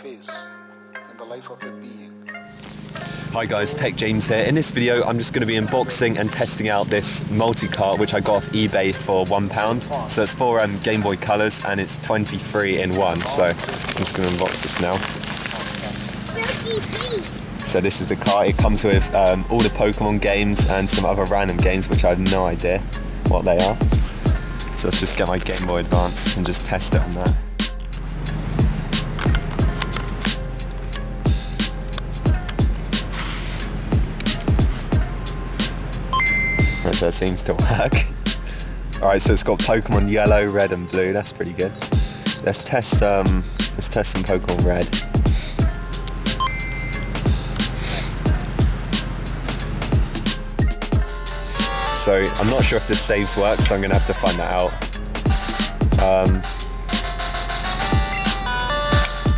face in the life of a being. Hi guys, Tech James here. In this video I'm just going to be unboxing and testing out this multi-cart which I got off eBay for £1. So it's for Game Boy colours and it's 23 in one. So I'm just going to unbox this now. So this is the cart. It comes with all the Pokemon games and some other random games which I have no idea what they are. So let's just get my Game Boy Advance and just test it on that. So it seems to work. Alright, so it's got Pokemon Yellow, Red and Blue. That's pretty good. Let's test some Pokemon Red. So I'm not sure if this saves work, so I'm gonna have to find that out.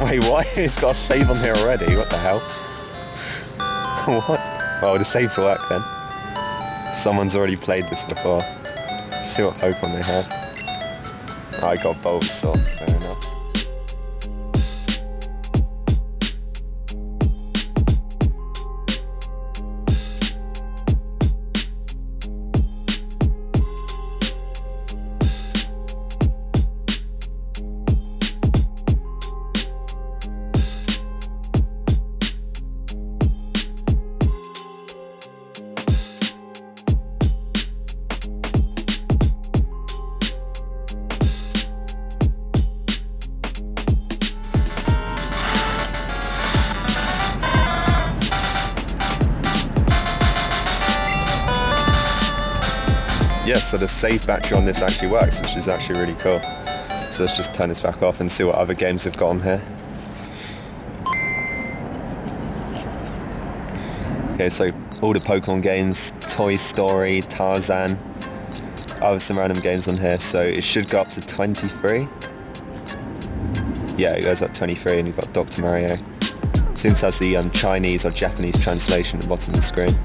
Wait, what? It's got a save on here already. What the hell? What? Well, the saves work then. Someone's already played this before. Let's see what Pokemon they have. Oh, I got Bulbasaur, fair enough. Yes, so the save battery on this actually works, which is actually really cool. So let's just turn this back off and see what other games we've got on here. Okay, so all the Pokemon games, Toy Story, Tarzan, some random games on here, so it should go up to 23. Yeah, it goes up 23 and you've got Dr. Mario. Seems has the Chinese or Japanese translation at the bottom of the screen.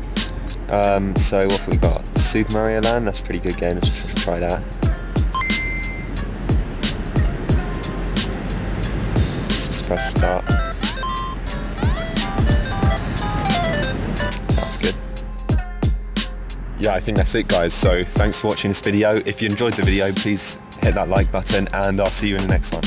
So what have we got? Super Mario Land, that's a pretty good game, let's try that. Let's just press start. That's good. Yeah, I think that's it guys, so thanks for watching this video. If you enjoyed the video, please hit that like button and I'll see you in the next one.